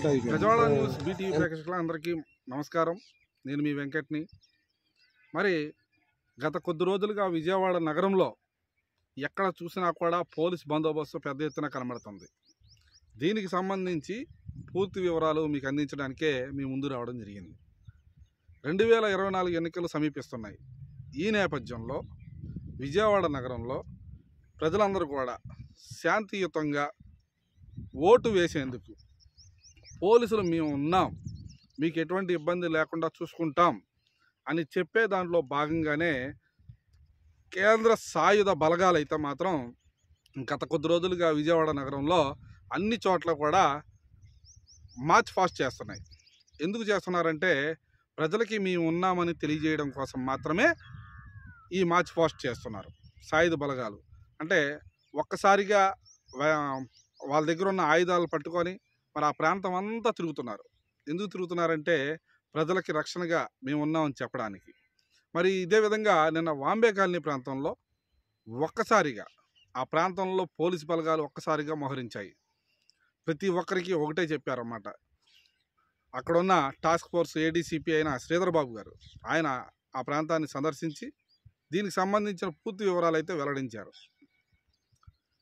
Gajawada news BTV ప్రేక్షకులు అందరికీ నమస్కారం. నేను మీ వెంకట్ని. మరి గత కొద్ది రోజులుగా విజయవాడ నగరంలో ఎక్కడ చూసినా కూడా పోలీస్ బందోబస్తు పెద్ద ఎత్తున కనబడుతుంది. దీనికి సంబంధించి పూర్తి వివరాలు మీకు అందించడానికే మీ ముందు రావడం జరిగింది. 2024 ఎన్నికలు సమీపిస్తున్నాయి. ఈ నేపథ్యంలో విజయవాడ నగరంలో ప్రజలందరూ కూడా శాంతియుతంగా ఓటు వేసేందుకు పోలీసులు మేము ఉన్నాం, మీకు ఎటువంటి ఇబ్బంది లేకుండా చూసుకుంటాం అని చెప్పే దాంట్లో భాగంగానే కేంద్ర సాయుధ బలగాలు అయితే మాత్రం గత కొద్ది రోజులుగా విజయవాడ నగరంలో అన్ని చోట్ల కూడా మార్చ్ ఫాస్ట్ చేస్తున్నాయి. ఎందుకు చేస్తున్నారంటే ప్రజలకి మేము ఉన్నామని తెలియజేయడం కోసం మాత్రమే ఈ మార్చ్ ఫాస్ట్ చేస్తున్నారు సాయుధ బలగాలు. అంటే ఒక్కసారిగా వాళ్ళ దగ్గర ఉన్న ఆయుధాలు పట్టుకొని మరి ఆ ప్రాంతం అంతా తిరుగుతున్నారు. ఎందుకు తిరుగుతున్నారంటే ప్రజలకి రక్షణగా మేము ఉన్నామని చెప్పడానికి. మరి ఇదే విధంగా నిన్న వాంబే కాలనీ ప్రాంతంలో ఒక్కసారిగా ఆ ప్రాంతంలో పోలీసు బలగాలు ఒక్కసారిగా మోహరించాయి. ప్రతి ఒక్కరికి ఒకటే చెప్పారన్నమాట. అక్కడున్న టాస్క్ ఫోర్స్ ఏడీసీపీ అయిన శ్రీధర్ బాబు గారు ఆయన ఆ ప్రాంతాన్ని సందర్శించి దీనికి సంబంధించిన పూర్తి వివరాలు అయితే వెల్లడించారు.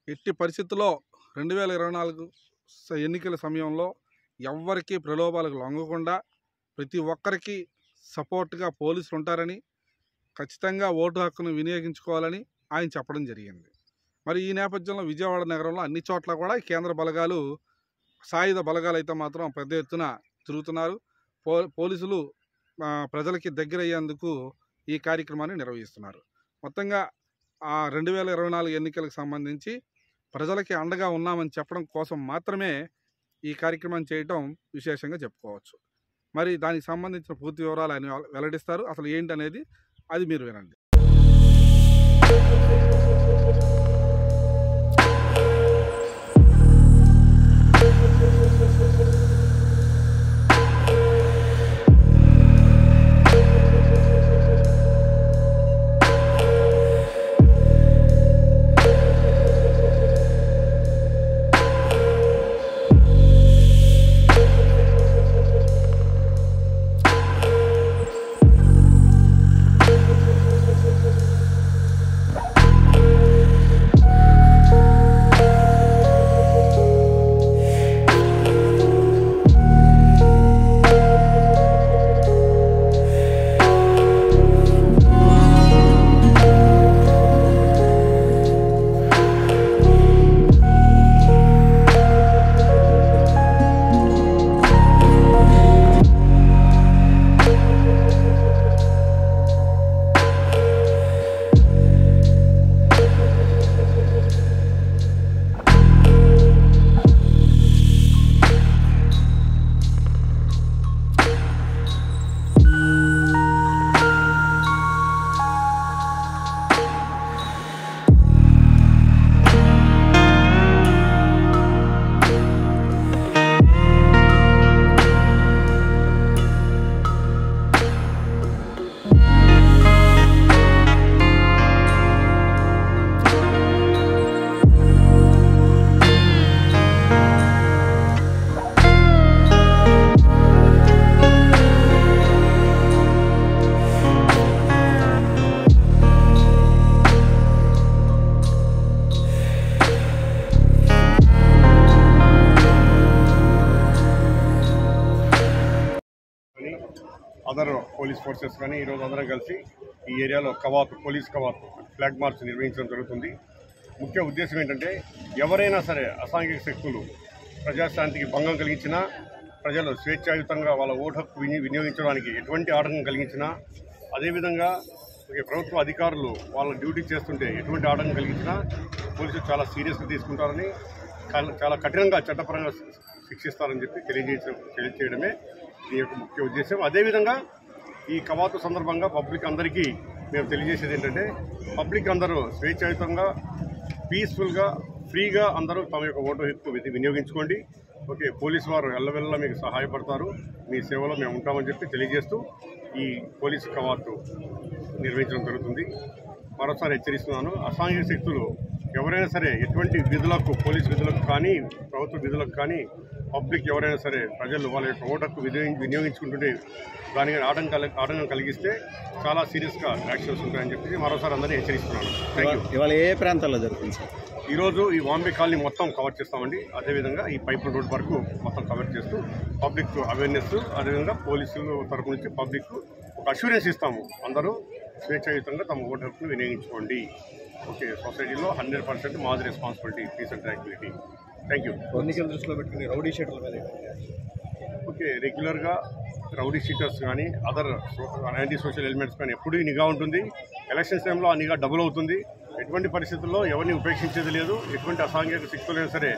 ఎట్టి పరిస్థితుల్లో 2024 ఎన్నికల సమయంలో ఎవ్వరికీ ప్రలోభాలకు లొంగకుండా ప్రతి ఒక్కరికి సపోర్ట్గా పోలీసులు ఉంటారని, ఖచ్చితంగా ఓటు హక్కును వినియోగించుకోవాలని ఆయన చెప్పడం జరిగింది. మరి ఈ నేపథ్యంలో విజయవాడ నగరంలో అన్ని చోట్ల కూడా కేంద్ర బలగాలు సాయుధ బలగాలు అయితే మాత్రం పెద్ద ఎత్తున తిరుగుతున్నారు. పోలీసులు ప్రజలకి దగ్గర అయ్యేందుకు ఈ కార్యక్రమాన్ని నిర్వహిస్తున్నారు. మొత్తంగా 2024 ఎన్నికలకు సంబంధించి ప్రజలకి అండగా ఉన్నామని చెప్పడం కోసం మాత్రమే ఈ కార్యక్రమం చేయటం విశేషంగా చెప్పుకోవచ్చు. మరి దానికి సంబంధించిన పూర్తి వివరాలు ఆయన వెల్లడిస్తారు. అసలు ఏంటనేది అది మీరు వినండి. అదర్ పోలీస్ ఫోర్సెస్ కానీ ఈరోజు అందరం కలిసి ఈ ఏరియాలో పోలీస్ కవాతు ఫ్లాగ్ మార్చ్ నిర్వహించడం జరుగుతుంది. ముఖ్య ఉద్దేశం ఏంటంటే ఎవరైనా సరే అసాంఘిక శక్తులు ప్రజాశాంతికి భంగం కలిగించినా, ప్రజలు స్వేచ్ఛాయుతంగా వాళ్ళ ఓటు హక్కు వినియోగించడానికి ఎటువంటి ఆటంకం కలిగించినా, అదేవిధంగా ప్రభుత్వ అధికారులు వాళ్ళ డ్యూటీ చేస్తుంటే ఎటువంటి ఆటంకం కలిగించినా పోలీసులు చాలా సీరియస్గా తీసుకుంటారని, చాలా కఠినంగా చట్టపరంగా శిక్షిస్తారని చెప్పి తెలియజేయడమే దీని యొక్క ముఖ్య ఉద్దేశం. అదేవిధంగా ఈ కవాతు సందర్భంగా పబ్లిక్ అందరికీ మేము తెలియజేసేది ఏంటంటే పబ్లిక్ అందరూ స్వేచ్ఛాయుతంగా పీస్ఫుల్గా ఫ్రీగా అందరూ తమ యొక్క ఓటు హక్కు వినియోగించుకోండి. పోలీసు వారు ఎల్లవెల్ల మీకు సహాయపడతారు, మీ సేవలో మేము ఉంటామని చెప్పి తెలియజేస్తూ ఈ పోలీసు కవాతు నిర్వహించడం జరుగుతుంది. మరోసారి హెచ్చరిస్తున్నాను, అసాంఘిక శక్తులు ఎవరైనా సరే ఎటువంటి విధులకు, పోలీసు విధులకు కానీ ప్రభుత్వ విధులకు కానీ పబ్లిక్ ఎవరైనా సరే ప్రజలు వాళ్ళ యొక్క ఓటు హక్కు వినియోగించుకుంటుంటే దానికి ఆటంకం కలిగిస్తే చాలా సీరియస్గా యాక్షన్స్ ఉంటాయని చెప్పి మరోసారి అందరినీ హెచ్చరిస్తున్నాను. Thank you. ఇవాళ ఏ ప్రాంతాల్లో జరుగుతుంది సార్? ఈరోజు ఈ వాంబే కాలనీ మొత్తం కవర్ చేస్తామండి. అదేవిధంగా ఈ పైప్ రోడ్ వరకు మొత్తం కవర్ చేస్తూ పబ్లిక్ అవేర్నెస్, అదేవిధంగా పోలీసులు తరపు నుంచి పబ్లిక్ ఒక అష్యూరెన్స్ ఇస్తాము. అందరూ స్వేచ్ఛాయుతంగా తమ ఓటు హక్కును వినియోగించుకోండి. ఓకే, సొసైటీలో 100% మాది responsibility, peace and tranquillity. Thank you. ఎన్నికల దృష్టిలో పెట్టుకుని రౌడీ షీటర్ల మీద ఓకే, రెగ్యులర్గా రౌడీ షీటర్స్ కానీ అదర్ యాంటీ సోషల్ ఎలిమెంట్స్ కానీ ఎప్పుడూ నిఘా ఉంటుంది. ఎలక్షన్స్ టైంలో ఆ నిఘా డబుల్ అవుతుంది. ఎటువంటి పరిస్థితుల్లో ఎవరిని ఉపేక్షించేది లేదు. ఎటువంటి అసాంఘిక శక్తులైనా సరే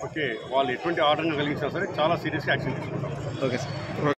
ఓకే, వాళ్ళు ఎటువంటి ఆటంకం కలిగించినా సరే చాలా సీరియస్గా యాక్షన్ తీసుకుంటాం. Okay sir.